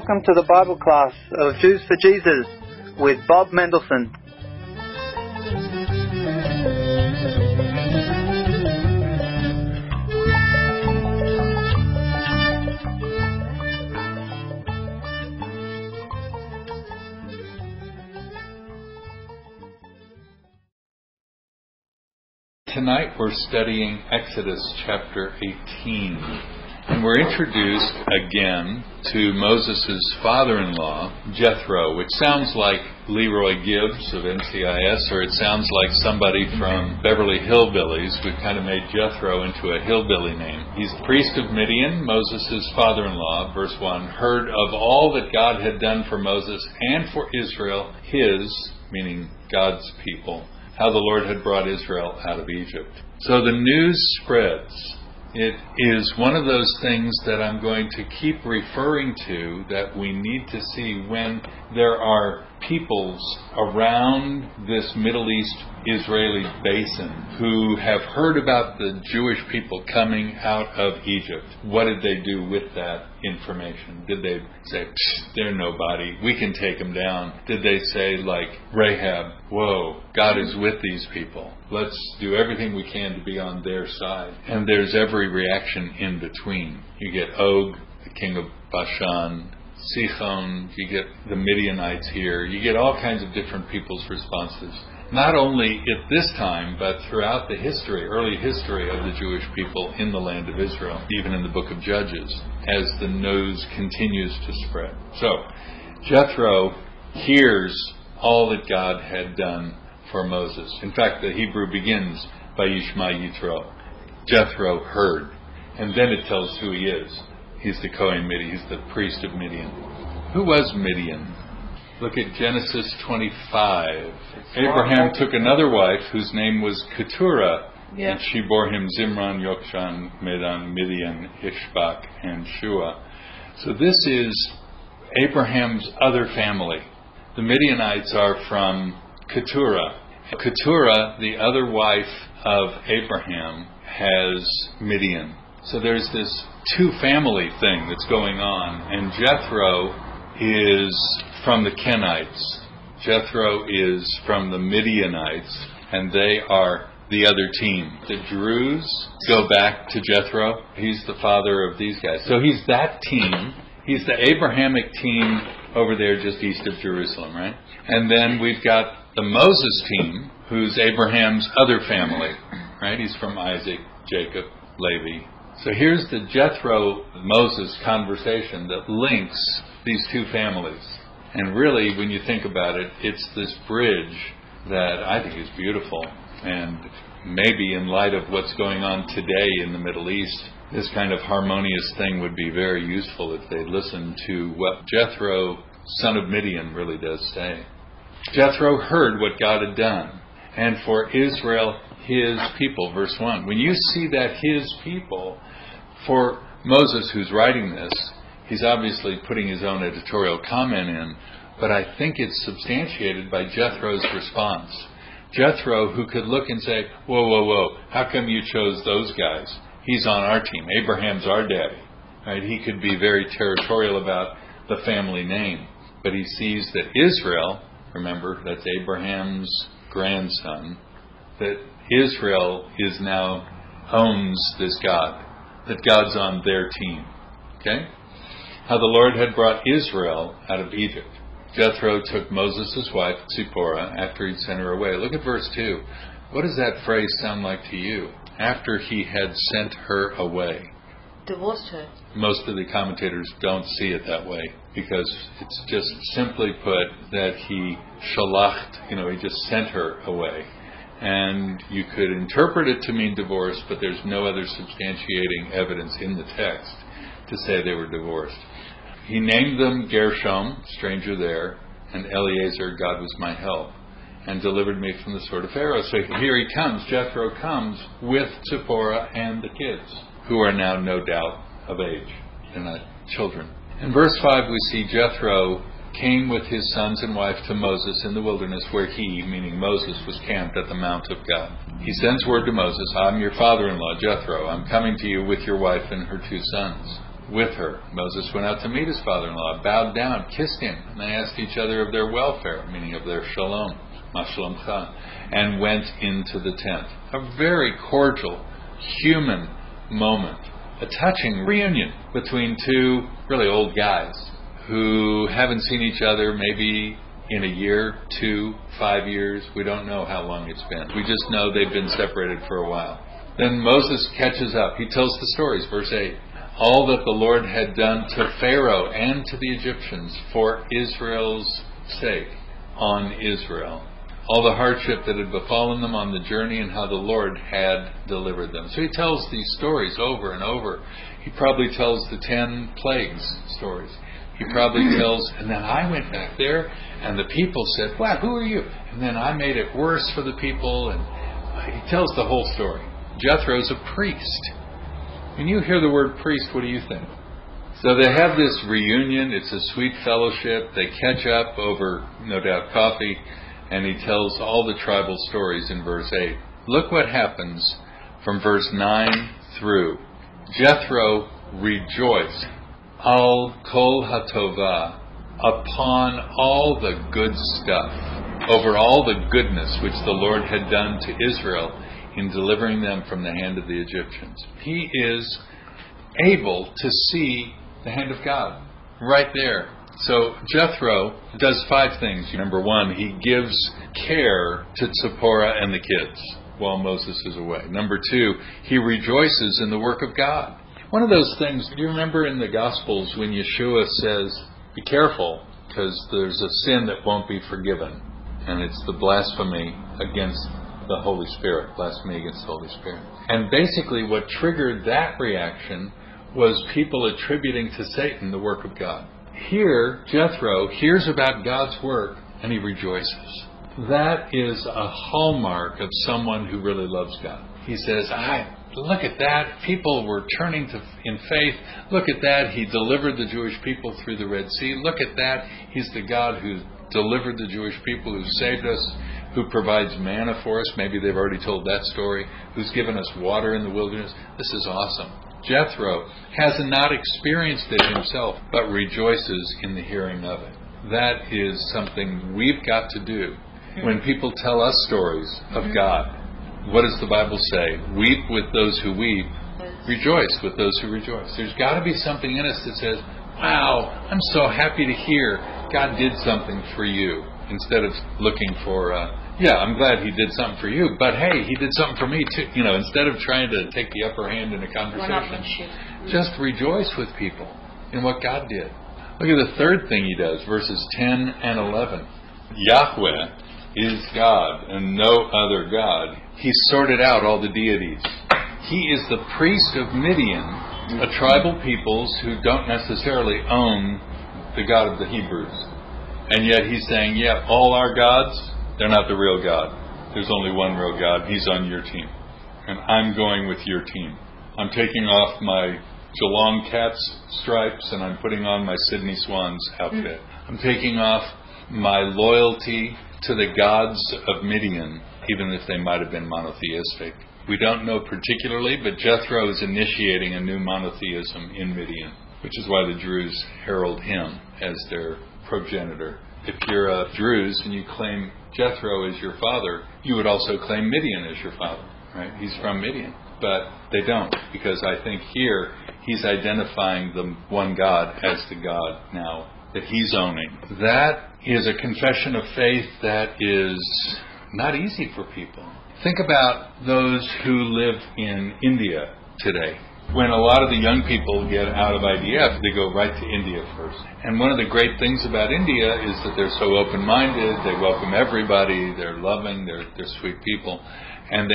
welcome to the Bible class of Jews for Jesus with Bob Mendelsohn. Tonight we're studying Exodus chapter 18, and we're introduced again to Moses' father-in-law, Jethro, which sounds like Leroy Gibbs of NCIS, or it sounds like somebody from Beverly Hillbillies. We've kind of made Jethro into a hillbilly name. He's the priest of Midian, Moses' father-in-law, verse 1, heard of all that God had done for Moses and for Israel, his, meaning God's people, how the Lord had brought Israel out of Egypt. So the news spreads. It is one of those things that I'm going to keep referring to that we need to see when there are peoples around this Middle East Israeli basin who have heard about the Jewish people coming out of Egypt. What did they do with that information? Did they say, they're nobody, we can take them down? Did they say, like Rahab, whoa, God is with these people, let's do everything we can to be on their side? And there's every reaction in between. You get Og, the king of Bashan, Sichon, you get the Midianites here, you get all kinds of different people's responses. Not only at this time, but throughout the history, early history of the Jewish people in the land of Israel, even in the book of Judges, as the news continues to spread. So, Jethro hears all that God had done for Moses. In fact, the Hebrew begins by Yishma Yitro. Jethro heard. And then it tells who he is. He's the Kohen Midian. He's the priest of Midian. Who was Midian? Look at Genesis 25. Abraham took another wife whose name was Keturah, and she bore him Zimran, Yokshan, Medan, Midian, Ishbak, and Shua. So this is Abraham's other family. The Midianites are from Keturah. Keturah, the other wife of Abraham, has Midian. So there's this two-family thing that's going on, and Jethro is from the Kenites. Jethro is from the Midianites, and they are the other team. The Druze go back to Jethro. He's the father of these guys. So he's that team. He's the Abrahamic team over there just east of Jerusalem, right? And then we've got the Moses team, who's Abraham's other family, right? He's from Isaac, Jacob, Levi. So here's the Jethro-Moses conversation that links these two families. And really, when you think about it, it's this bridge that I think is beautiful. And maybe in light of what's going on today in the Middle East, this kind of harmonious thing would be very useful if they listened to what Jethro, son of Midian, really does say. Jethro heard what God had done, and for Israel, his people, verse 1. When you see that his people, for Moses who's writing this, he's obviously putting his own editorial comment in, but I think it's substantiated by Jethro's response. Jethro, who could look and say, whoa, how come you chose those guys? He's on our team. Abraham's our daddy. Right? He could be very territorial about the family name, but he sees that Israel, remember, that's Abraham's grandson, that Israel is now owns this God, that God's on their team. Okay? How the Lord had brought Israel out of Egypt. Jethro took Moses' wife, Zipporah, after he'd sent her away. Look at verse 2. What does that phrase sound like to you? After he had sent her away. Divorced her. Most of the commentators don't see it that way, because it's just simply put that he shalacht, he just sent her away. And you could interpret it to mean divorce, but there's no other substantiating evidence in the text to say they were divorced. He named them Gershom, stranger there, and Eliezer, God was my help, and delivered me from the sword of Pharaoh. So here he comes, Jethro comes with Zipporah and the kids, who are now no doubt of age. They're not children. In verse 5 we see Jethro came with his sons and wife to Moses in the wilderness, where he, meaning Moses, was camped at the mount of God. He sends word to Moses, I'm your father-in-law, Jethro. I'm coming to you with your wife and her two sons. with her. Moses went out to meet his father-in-law, bowed down, kissed him, and they asked each other of their welfare, meaning of their shalom, ma shalomcha, and went into the tent. A very cordial, human moment. A touching reunion between two really old guys who haven't seen each other maybe in a year, 2, 5 years. We don't know how long it's been. We just know they've been separated for a while. Then Moses catches up. He tells the stories, verse 8. All that the Lord had done to Pharaoh and to the Egyptians for Israel's sake, on Israel. All the hardship that had befallen them on the journey and how the Lord had delivered them. So he tells these stories over and over. He probably tells the 10 plagues stories. He probably tells, and then I went back there and the people said, wow, who are you? And then I made it worse for the people. And he tells the whole story. Jethro's a priest. When you hear the word priest, what do you think? So they have this reunion. It's a sweet fellowship. They catch up over, no doubt, coffee. And he tells all the tribal stories in verse 8. Look what happens from verse 9 through. Jethro rejoiced al kol hatova, upon all the good stuff, over all the goodness which the Lord had done to Israel in delivering them from the hand of the Egyptians. He is able to see the hand of God right there. So Jethro does 5 things. Number 1, he gives care to Zipporah and the kids while Moses is away. Number 2, he rejoices in the work of God. One of those things, do you remember in the Gospels when Yeshua says, be careful, because there's a sin that won't be forgiven, and it's the blasphemy against the Holy Spirit, blasphemy against the Holy Spirit. And basically what triggered that reaction was people attributing to Satan the work of God. Here, Jethro hears about God's work and he rejoices. That is a hallmark of someone who really loves God. He says, look at that. People were turning in faith. Look at that. He delivered the Jewish people through the Red Sea. Look at that. He's the God who delivered the Jewish people, who saved us, who provides manna for us. Maybe they've already told that story. Who's given us water in the wilderness. This is awesome. Jethro has not experienced it himself, but rejoices in the hearing of it. That is something we've got to do. When people tell us stories of God, what does the Bible say? Weep with those who weep, rejoice with those who rejoice. There's got to be something in us that says, wow, I'm so happy to hear God did something for you, instead of looking for, I'm glad he did something for you, but hey, he did something for me too. Instead of trying to take the upper hand in a conversation, just rejoice with people in what God did. Look at the third thing he does, verses 10 and 11. Yahweh is God and no other God. He sorted out all the deities. He is the priest of Midian, a tribal peoples who don't necessarily own the God of the Hebrews. And yet he's saying, all our gods, they're not the real God. There's only one real God. He's on your team. And I'm going with your team. I'm taking off my Geelong Cats stripes and I'm putting on my Sydney Swans outfit. I'm taking off my loyalty to the gods of Midian, even if they might have been monotheistic. We don't know particularly, but Jethro is initiating a new monotheism in Midian, which is why the Druze herald him as their progenitor. If you're a Druze and you claim Jethro as your father, you would also claim Midian as your father, right? He's from Midian. But they don't, because I think here he's identifying the one God as the God now that he's owning. That is a confession of faith that is not easy for people. Think about those who live in India today. When a lot of the young people get out of IDF, they go right to India first. And one of the great things about India is that they're so open-minded, they welcome everybody, they're loving, they're sweet people. And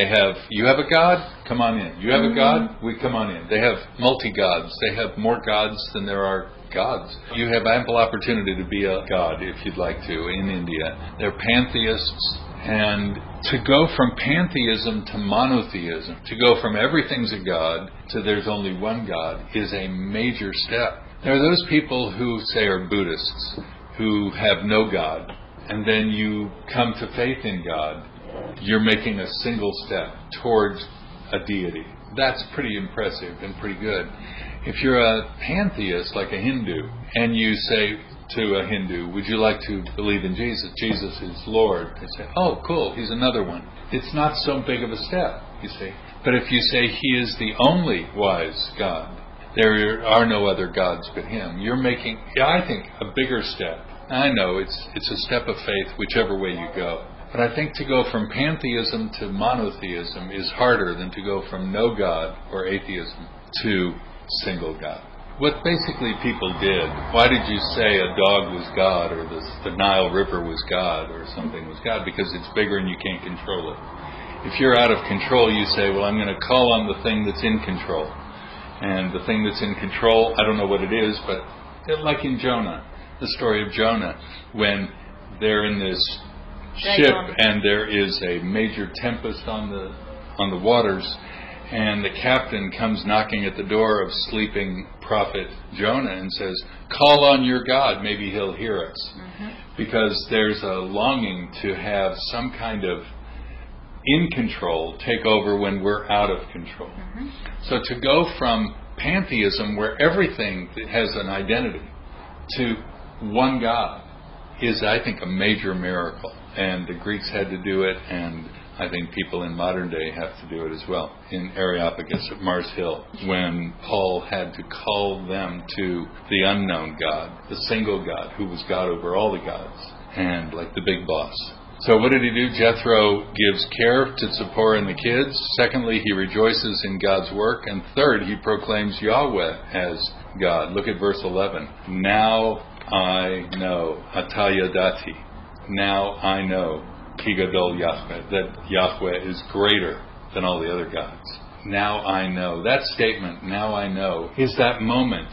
you have a God? Come on in. You have a God? We come on in. They have multi-gods. They have more gods than there are gods. You have ample opportunity to be a god if you'd like to in India. They're pantheists. And to go from pantheism to monotheism, to go from everything's a god to there's only one God, is a major step. There are those people who say are Buddhists, who have no God, and then you come to faith in God. You're making a single step towards a deity. That's pretty impressive and pretty good. If you're a pantheist, like a Hindu, and you say to a Hindu, would you like to believe in Jesus? Jesus is Lord. They say, oh, cool, he's another one. It's not so big of a step, you see. But if you say he is the only wise God, there are no other gods but him, you're making, I think, a bigger step. I know it's a step of faith whichever way you go. But I think to go from pantheism to monotheism is harder than to go from no God or atheism to single God. What basically people did, why did you say a dog was God or the Nile River was God or something was God? Because it's bigger and you can't control it. If you're out of control, you say, well, I'm going to call on the thing that's in control. And the thing that's in control, I don't know what it is, but like in Jonah, the story of Jonah, when they're in this ship and there is a major tempest on the waters, and the captain comes knocking at the door of sleeping prophet Jonah and says, call on your God, maybe he'll hear us. Mm-hmm. Because there's a longing to have some kind of in control take over when we're out of control. Mm-hmm. So to go from pantheism, where everything has an identity, to one God is, I think, a major miracle. And the Greeks had to do it, and I think people in modern day have to do it as well. In Areopagus at Mars Hill, when Paul had to call them to the unknown God, the single God, who was God over all the gods, and like the big boss. So what did he do? Jethro gives care to Tzipporah and the kids. Secondly, he rejoices in God's work. And third, he proclaims Yahweh as God. Look at verse 11. Now I know, Ataya Dati. Now I know, Ki Gadol Yahweh, that Yahweh is greater than all the other gods. Now I know. That statement, now I know, is that moment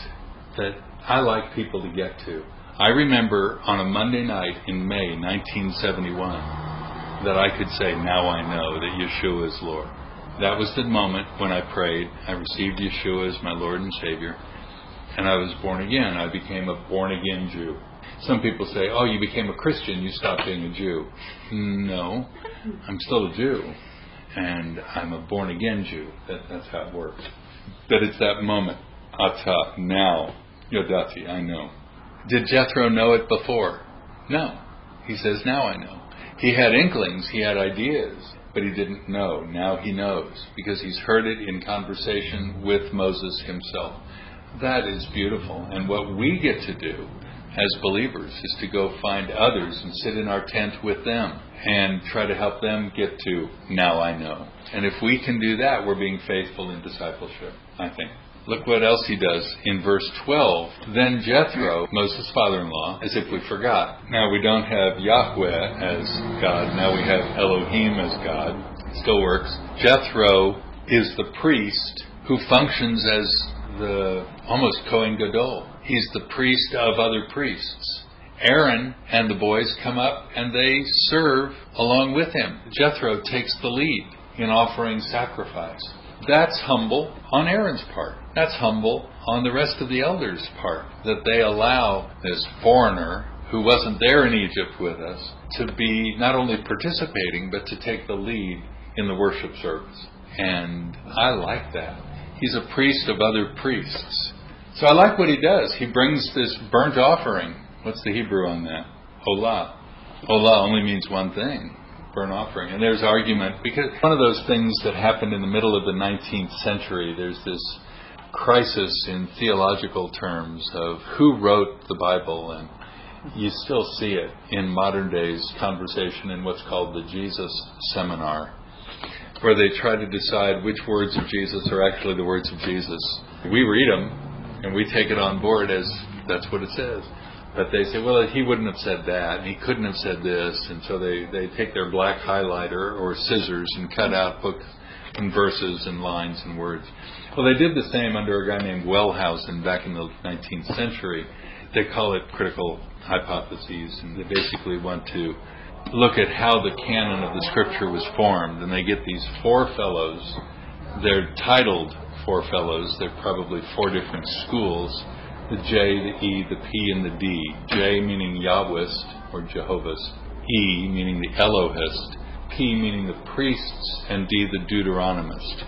that I like people to get to. I remember on a Monday night in May 1971 that I could say, now I know that Yeshua is Lord. That was the moment when I prayed. I received Yeshua as my Lord and Savior, and I was born again. I became a born-again Jew. Some people say, oh, you became a Christian, you stopped being a Jew. No, I'm still a Jew, and I'm a born-again Jew. That's how it works. But it's that moment. Ata, now, Yodati, I know. Did Jethro know it before? No. He says, now I know. He had inklings, he had ideas, but he didn't know. Now he knows, because he's heard it in conversation with Moses himself. That is beautiful. And what we get to do as believers is to go find others and sit in our tent with them and try to help them get to now I know. And if we can do that, we're being faithful in discipleship, I think. Look what else he does in verse 12. Then Jethro, Moses' father-in-law, as if we forgot. Now we don't have Yahweh as God. Now we have Elohim as God. It still works. Jethro is the priest who functions as the almost Kohen Gadol. He's the priest of other priests. Aaron and the boys come up and they serve along with him. Jethro takes the lead in offering sacrifice. That's humble on Aaron's part. That's humble on the rest of the elders' part, that they allow this foreigner who wasn't there in Egypt with us to be not only participating, but to take the lead in the worship service. And I like that. He's a priest of other priests. So I like what he does. He brings this burnt offering. What's the Hebrew on that? Olah. Olah only means one thing. Burnt offering. And there's argument, because one of those things that happened in the middle of the 19th century, there's this crisis in theological terms of who wrote the Bible, and you still see it in modern day's conversation in what's called the Jesus Seminar, where they try to decide which words of Jesus are actually the words of Jesus. We read them, and we take it on board as that's what it says. But they say, well, he wouldn't have said that, and he couldn't have said this, and so they take their black highlighter or scissors and cut out books and verses and lines and words. Well, they did the same under a guy named Wellhausen back in the 19th century. They call it critical hypotheses, and they basically want to look at how the canon of the Scripture was formed, and they get these four fellows. They're titled four fellows. They're probably four different schools. The J, the E, the P, and the D. J meaning Yahwist, or Jehovahist. E meaning the Elohist. P meaning the priests, and D the Deuteronomist.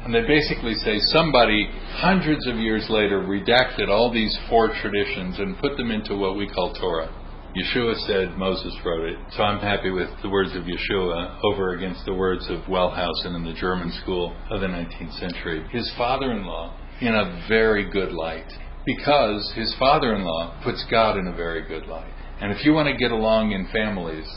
And they basically say somebody hundreds of years later redacted all these 4 traditions and put them into what we call Torah. Yeshua said Moses wrote it, so I'm happy with the words of Yeshua over against the words of Wellhausen in the German school of the 19th century. His father-in-law in a very good light, because his father-in-law puts God in a very good light. And if you want to get along in families,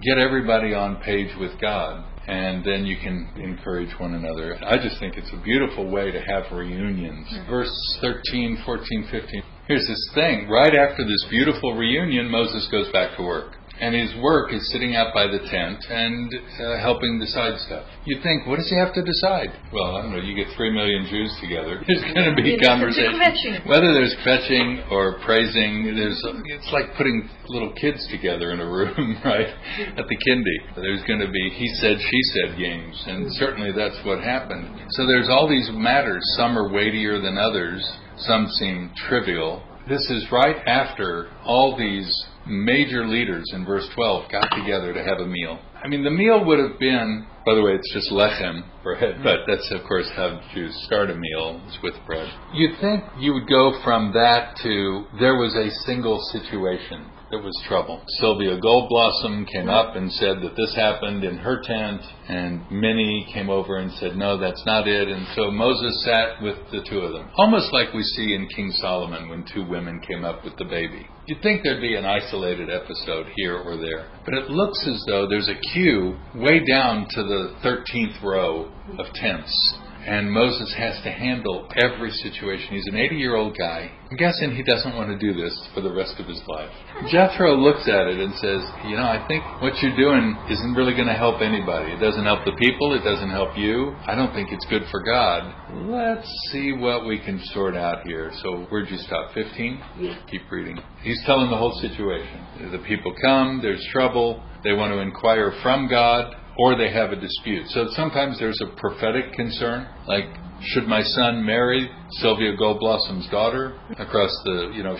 get everybody on page with God, and then you can encourage one another. I just think it's a beautiful way to have reunions. Verse 13, 14, 15. Here's this thing. Right after this beautiful reunion, Moses goes back to work. And his work is sitting out by the tent and helping decide stuff. You think, what does he have to decide? Well, I don't know, you get 3 million Jews together. There's going to be conversation. Whether there's kvetching or praising, it's like putting little kids together in a room, right, at the kindy. There's going to be he said, she said games, and certainly that's what happened. So there's all these matters. Some are weightier than others. Some seem trivial. This is right after all these major leaders in verse 12 got together to have a meal. I mean, the meal would have been, by the way, it's just lechem, bread, but that's, of course, how Jews start a meal, is with bread. You'd think you would go from that to there was a single situation that was trouble. Sylvia Goldblossom came up and said that this happened in her tent, and Minnie came over and said, no, that's not it. And so Moses sat with the 2 of them, almost like we see in King Solomon when 2 women came up with the baby. You'd think there'd be an isolated episode here or there, but it looks as though there's a queue way down to the 13th row of tents. And Moses has to handle every situation. He's an 80-year-old guy. I'm guessing he doesn't want to do this for the rest of his life. Jethro looks at it and says, I think what you're doing isn't really going to help anybody. It doesn't help the people. It doesn't help you. I don't think it's good for God. Let's see what we can sort out here. So where'd you stop? 15? Yeah. Keep reading. He's telling the whole situation. The people come. There's trouble. They want to inquire from God. Or they have a dispute. So sometimes there's a prophetic concern, like, should my son marry Sylvia Goldblossom's daughter across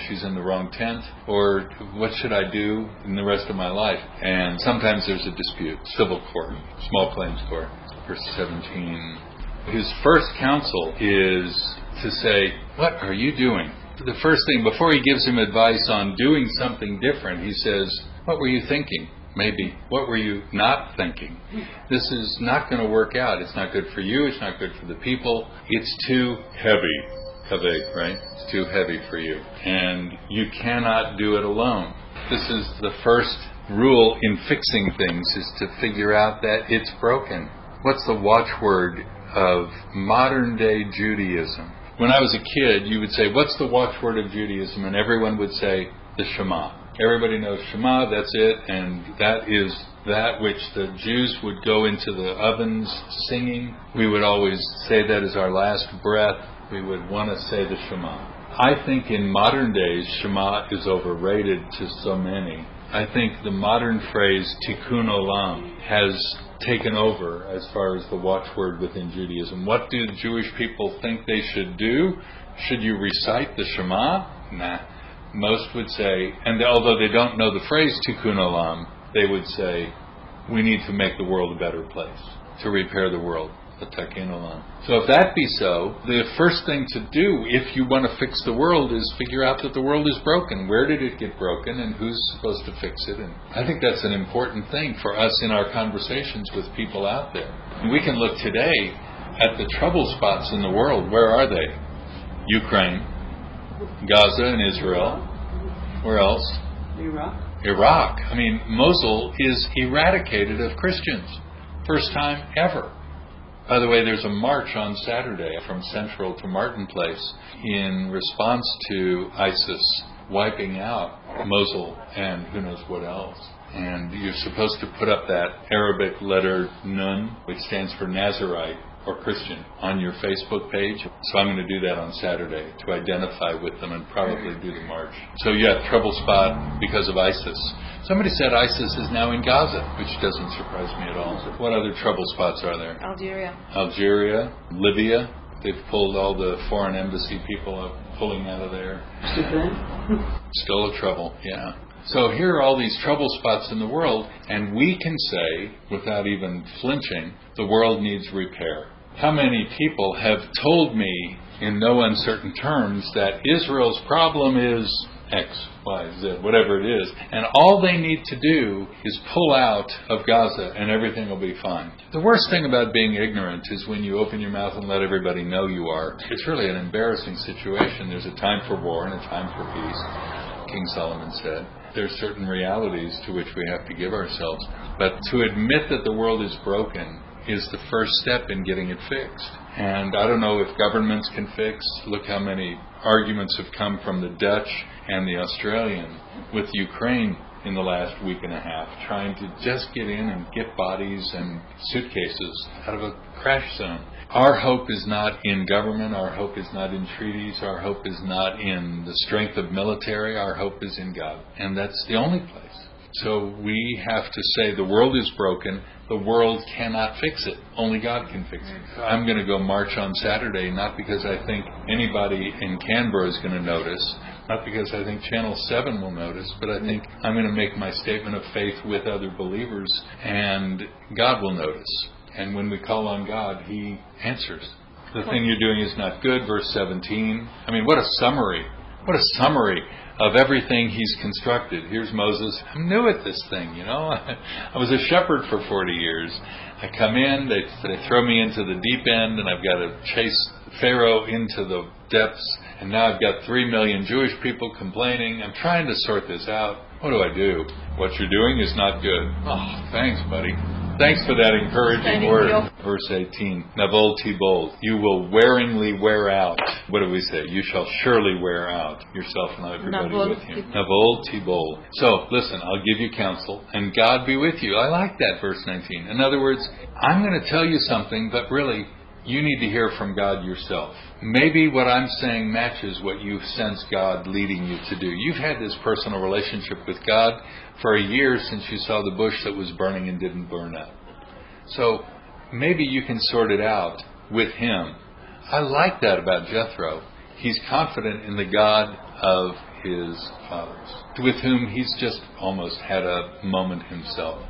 she's in the wrong tent? Or what should I do in the rest of my life? And sometimes there's a dispute, civil court, small claims court. Verse 17. His first counsel is to say, what are you doing? The first thing, before he gives him advice on doing something different, he says, what were you thinking? Maybe. What were you not thinking? This is not going to work out. It's not good for you. It's not good for the people. It's too heavy. Kaveh, right? It's too heavy for you. And you cannot do it alone. This is the first rule in fixing things, is to figure out that it's broken. What's the watchword of modern day Judaism? When I was a kid, you would say, what's the watchword of Judaism? And everyone would say, the Shema. Everybody knows Shema, that's it, and that is that which the Jews would go into the ovens singing. We would always say that as our last breath. We would want to say the Shema. I think in modern days, Shema is overrated to so many. I think the modern phrase Tikkun Olam has taken over as far as the watchword within Judaism. What do the Jewish people think they should do? Should you recite the Shema? Nah. Most would say, and although they don't know the phrase Tikkun Olam, they would say, we need to make the world a better place, to repair the world, the Tikkun Olam. So if that be so, the first thing to do, if you want to fix the world, is figure out that the world is broken. Where did it get broken, and who's supposed to fix it? And I think that's an important thing for us in our conversations with people out there. And we can look today at the trouble spots in the world. Where are they? Ukraine, Gaza and Israel. Where else? Iraq. I mean, Mosul is eradicated of Christians. First time ever. By the way, there's a march on Saturday from Central to Martin Place in response to ISIS wiping out Mosul and who knows what else. And you're supposed to put up that Arabic letter Nun, which stands for Nazarite or Christian, on your Facebook page. So I'm going to do that on Saturday to identify with them and probably do the march. So yeah, trouble spot because of ISIS. Somebody said ISIS is now in Gaza, which doesn't surprise me at all. What other trouble spots are there? Algeria, Libya. They've pulled all the foreign embassy people pulling out of there. Still a trouble, yeah. So here are all these trouble spots in the world, and we can say, without even flinching, the world needs repair. How many people have told me in no uncertain terms that Israel's problem is X, Y, Z, whatever it is, and all they need to do is pull out of Gaza and everything will be fine. The worst thing about being ignorant is when you open your mouth and let everybody know you are. It's really an embarrassing situation. There's a time for war and a time for peace, King Solomon said. There's certain realities to which we have to give ourselves. But to admit that the world is broken is the first step in getting it fixed. And I don't know if governments can fix. Look how many arguments have come from the Dutch and the Australian with Ukraine in the last week and a half, trying to just get in and get bodies and suitcases out of a crash zone. Our hope is not in government. Our hope is not in treaties. Our hope is not in the strength of military. Our hope is in God. And that's the only place. So we have to say the world is broken. The world cannot fix it. Only God can fix it. I'm going to go march on Saturday, not because I think anybody in Canberra is going to notice, not because I think Channel 7 will notice, but I think I'm going to make my statement of faith with other believers, and God will notice. And when we call on God, He answers. The thing you're doing is not good, verse 17. I mean, what a summary. What a summary of everything He's constructed. Here's Moses. I'm new at this thing, you know. I was a shepherd for 40 years. I come in, they throw me into the deep end, and I've got to chase Pharaoh into the depths. And now I've got 3 million Jewish people complaining. I'm trying to sort this out. What do I do? What you're doing is not good. Oh, thanks, buddy. Thanks for that encouraging word. Verse 18. Navol Tibol. You will wearingly wear out. What do we say? You shall surely wear out yourself and everybody with you. Navol Tibol. So, listen, I'll give you counsel, and God be with you. I like that, verse 19. In other words, I'm going to tell you something, but really, you need to hear from God yourself. Maybe what I'm saying matches what you sense God leading you to do. You've had this personal relationship with God for a year since you saw the bush that was burning and didn't burn up. So maybe you can sort it out with Him. I like that about Jethro. He's confident in the God of his fathers, with whom he's just almost had a moment himself.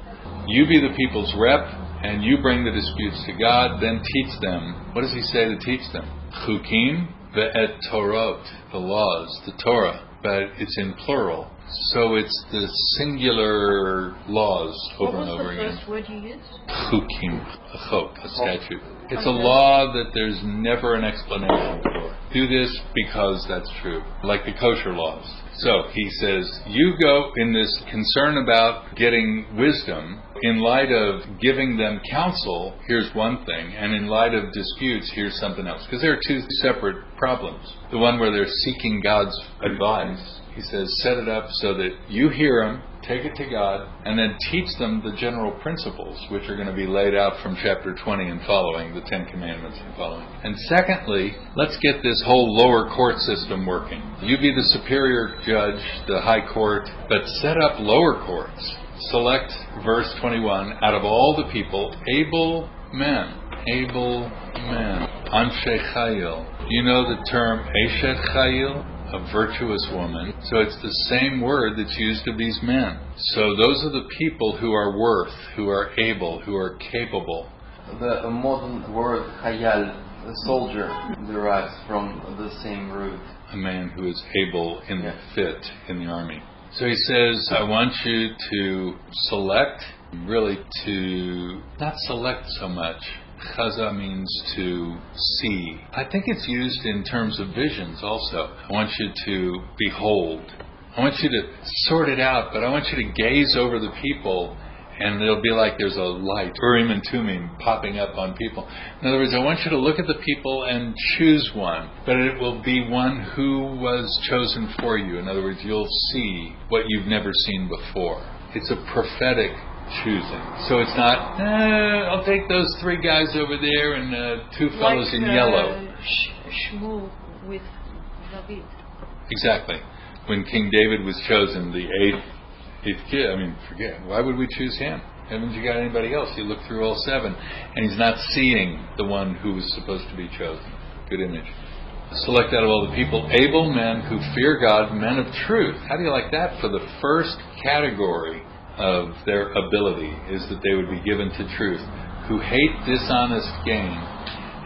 You be the people's rep, and you bring the disputes to God, then teach them. What does he say to teach them? Chukim ve'et Torot, the laws, the Torah, but it's in plural. So it's the singular laws over and over again. What was the first word you used? Chukim, a chok, a statute. It's a law that there's never an explanation for. Do this because that's true, like the kosher laws. So he says, you go in this concern about getting wisdom, in light of giving them counsel, here's one thing, and in light of disputes, here's something else. Because there are two separate problems. The one where they're seeking God's advice, he says, set it up so that you hear Him, take it to God, and then teach them the general principles, which are going to be laid out from chapter 20 and following, the Ten Commandments and following. And secondly, let's get this whole lower court system working. You be the superior judge, the high court, but set up lower courts. Select, verse 21, out of all the people, able men. Able men. Anshe Chayil. You know the term Eshet Chayil? A virtuous woman. So it's the same word that's used of these men. So those are the people who are worth, who are able, who are capable. The modern word Chayal, a soldier, derives from the same root. A man who is able in the fit in the army. So he says, I want you to select, really to not select so much. Chaza means to see. I think it's used in terms of visions also. I want you to behold. I want you to sort it out, but I want you to gaze over the people, and it'll be like there's a light, Urim and Tumim, popping up on people. In other words, I want you to look at the people and choose one, but it will be one who was chosen for you. In other words, you'll see what you've never seen before. It's a prophetic choosing. So it's not, I'll take those three guys over there and two fellows like, in yellow. Shmuel with David. Exactly. When King David was chosen, the eighth kid, forget, why would we choose him? Haven't you got anybody else? You look through all seven, and he's not seeing the one who was supposed to be chosen. Good image. Select out of all the people, able men who fear God, men of truth. How do you like that? For the first category of their ability is that they would be given to truth, who hate dishonest gain,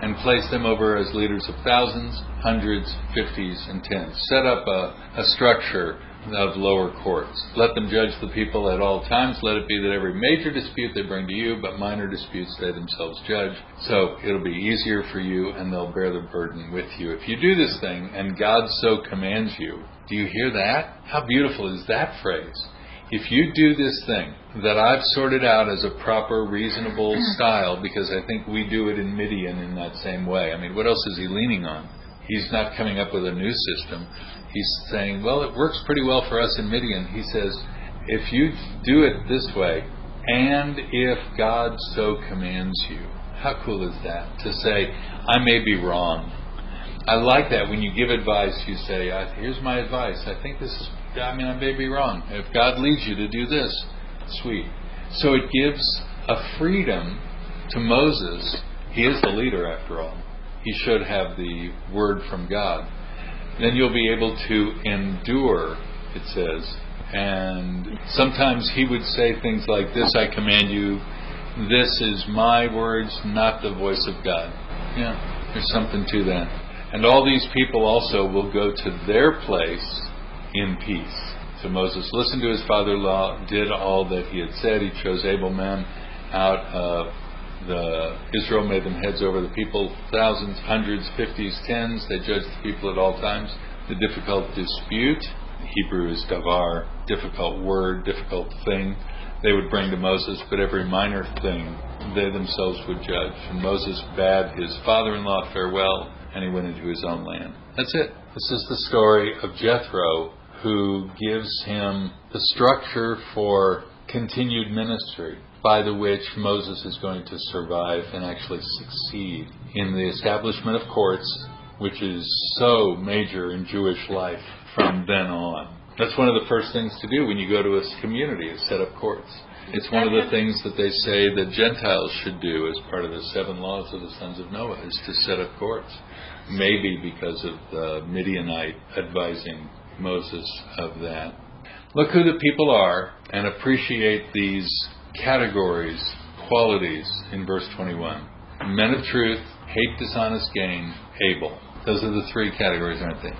and place them over as leaders of thousands, hundreds, fifties, and tens. Set up a structure of lower courts. Let them judge the people at all times. Let it be that every major dispute they bring to you, but minor disputes they themselves judge. So it'll be easier for you, and they'll bear the burden with you. If you do this thing, and God so commands you, do you hear that? How beautiful is that phrase? If you do this thing that I've sorted out as a proper, reasonable style, because I think we do it in Midian in that same way. I mean, what else is he leaning on? He's not coming up with a new system. He's saying, well, it works pretty well for us in Midian. He says, if you do it this way, and if God so commands you, how cool is that? To say, I may be wrong. I like that when you give advice, you say, here's my advice. I think this is, I may be wrong. If God leads you to do this, sweet. So it gives a freedom to Moses. He is the leader after all. He should have the word from God. Then you'll be able to endure, it says. And sometimes he would say things like, this I command you, this is my words, not the voice of God. Yeah, there's something to that. And all these people also will go to their place in peace. So Moses listened to his father-in-law, did all that he had said. He chose able men out of Israel, made them heads over the people, thousands, hundreds, fifties, tens. They judged the people at all times. The difficult dispute, Hebrew is davar, difficult word, difficult thing, they would bring to Moses, but every minor thing they themselves would judge. And Moses bade his father-in-law farewell, and he went into his own land. That's it. This is the story of Jethro, who gives him the structure for continued ministry, by the which Moses is going to survive and actually succeed in the establishment of courts, which is so major in Jewish life from then on. That's one of the first things to do when you go to a community, is set up courts. It's one of the things that they say that Gentiles should do as part of the 7 laws of the sons of Noah, is to set up courts. Maybe because of the Midianite advising Moses of that. Look who the people are and appreciate these categories, qualities in verse 21. Men of truth, hate dishonest gain, able. Those are the 3 categories, aren't they?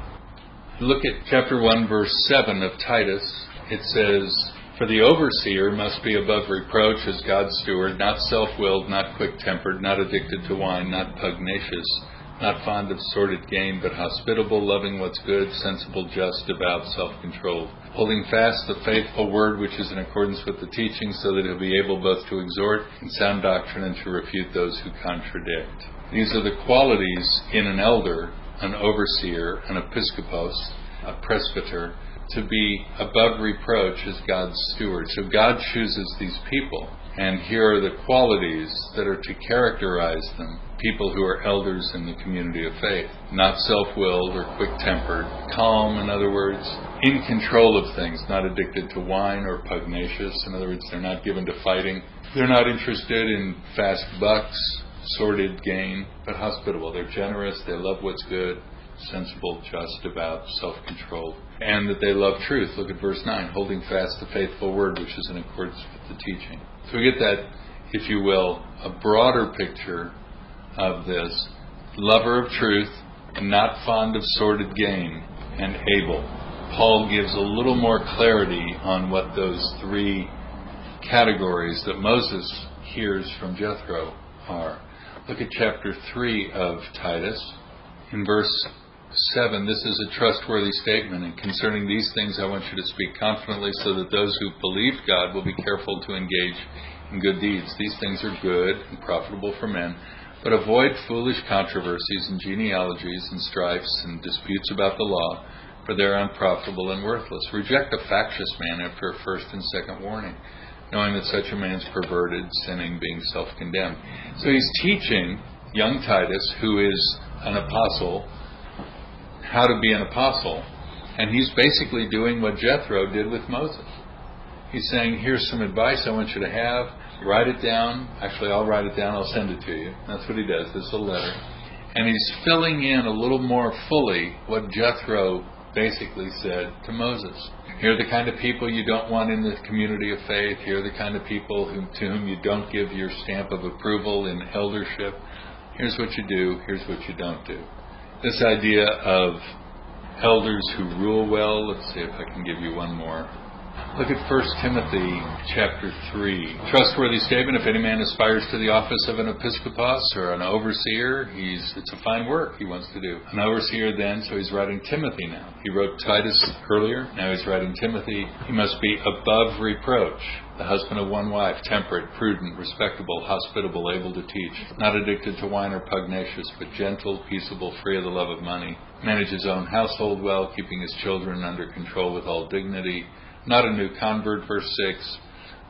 Look at chapter 1, verse 7 of Titus. It says, for the overseer must be above reproach as God's steward, not self-willed, not quick-tempered, not addicted to wine, not pugnacious, not fond of sordid gain, but hospitable, loving what's good, sensible, just, devout, self-controlled, holding fast the faithful word which is in accordance with the teaching, so that he'll be able both to exhort in sound doctrine and to refute those who contradict. These are the qualities in an elder, an overseer, an episkopos, a presbyter, to be above reproach as God's steward. So God chooses these people, and here are the qualities that are to characterize them. People who are elders in the community of faith. Not self-willed or quick-tempered. Calm, in other words. In control of things. Not addicted to wine or pugnacious. In other words, they're not given to fighting. They're not interested in fast bucks, sordid gain, but hospitable. They're generous. They love what's good. Sensible, just, devout, self-controlled. And that they love truth. Look at verse 9. Holding fast the faithful word which is in accordance with the teaching. So we get that, if you will, a broader picture of this. Lover of truth, not fond of sordid gain, and able. Paul gives a little more clarity on what those 3 categories that Moses hears from Jethro are. Look at chapter 3 of Titus. In verse 7, this is a trustworthy statement, and concerning these things I want you to speak confidently, so that those who believe God will be careful to engage in good deeds. These things are good and profitable for men, but avoid foolish controversies and genealogies and strifes and disputes about the law, for they are unprofitable and worthless. Reject a factious man after a first and second warning, knowing that such a man's perverted, sinning, being self-condemned. So he's teaching young Titus, who is an apostle, how to be an apostle. And he's basically doing what Jethro did with Moses. He's saying, here's some advice I want you to have. Write it down. Actually, I'll write it down. I'll send it to you. That's what he does. This is a letter. And he's filling in a little more fully what Jethro basically said to Moses. Here are the kind of people you don't want in the community of faith. Here are the kind of people to whom you don't give your stamp of approval in eldership. Here's what you do, here's what you don't do. This idea of elders who rule well, let's see if I can give you one more. Look at 1 Timothy chapter 3. Trustworthy statement, if any man aspires to the office of an episkopos or an overseer, it's a fine work he wants to do. An overseer then, so he's writing Timothy now. He wrote Titus earlier, now he's writing Timothy. He must be above reproach. The husband of one wife, temperate, prudent, respectable, hospitable, able to teach, not addicted to wine or pugnacious, but gentle, peaceable, free of the love of money, manage his own household well, keeping his children under control with all dignity, not a new convert, verse 6,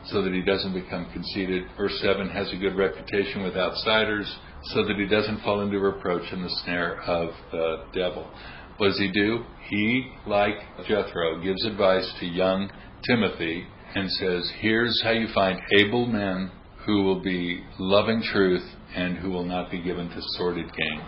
so that he doesn't become conceited. Verse 7, has a good reputation with outsiders, so that he doesn't fall into reproach and the snare of the devil. What does he do? He, like Jethro, gives advice to young Timothy and says, here's how you find able men who will be loving truth and who will not be given to sordid gain.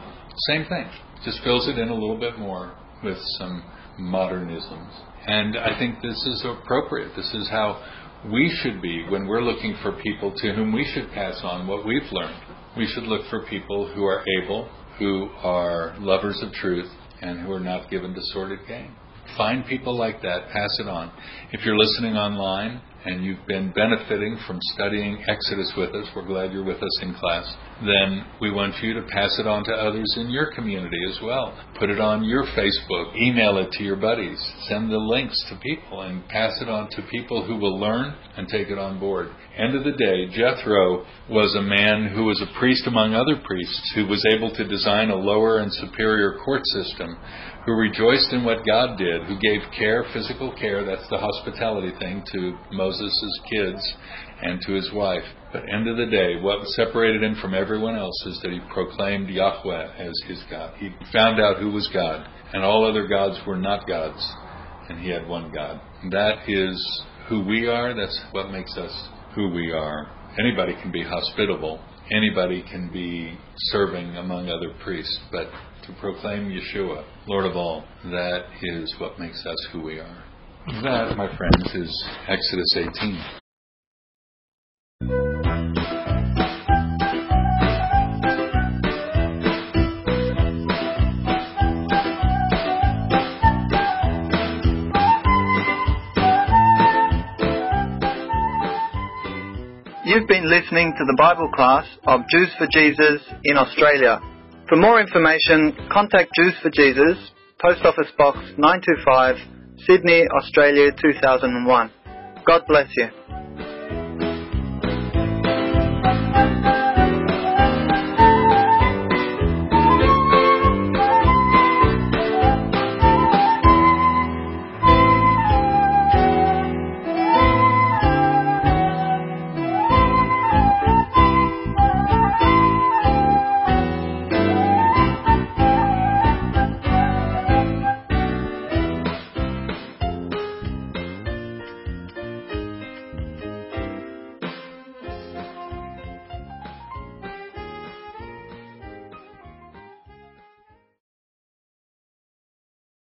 Same thing. Just fills it in a little bit more with some modernisms. And I think this is appropriate. This is how we should be when we're looking for people to whom we should pass on what we've learned. We should look for people who are able, who are lovers of truth, and who are not given to sordid gain. Find people like that, pass it on. If you're listening online and you've been benefiting from studying Exodus with us, we're glad you're with us in class, then we want you to pass it on to others in your community as well. Put it on your Facebook, email it to your buddies, send the links to people and pass it on to people who will learn and take it on board. End of the day, Jethro was a man who was a priest among other priests, who was able to design a lower and superior court system, who rejoiced in what God did, who gave care, physical care, that's the hospitality thing, to Moses' kids and to his wife. But end of the day, what separated him from everyone else is that he proclaimed Yahweh as his God. He found out who was God, and all other gods were not gods, and he had one God. That is who we are. That's what makes us who we are. Anybody can be hospitable. Anybody can be serving among other priests, but to proclaim Yeshua, Lord of all, that is what makes us who we are. That, my friends, is Exodus 18. You've been listening to the Bible class of Jews for Jesus in Australia. For more information, contact Jews for Jesus, Post Office Box 925, Sydney, Australia 2001. God bless you.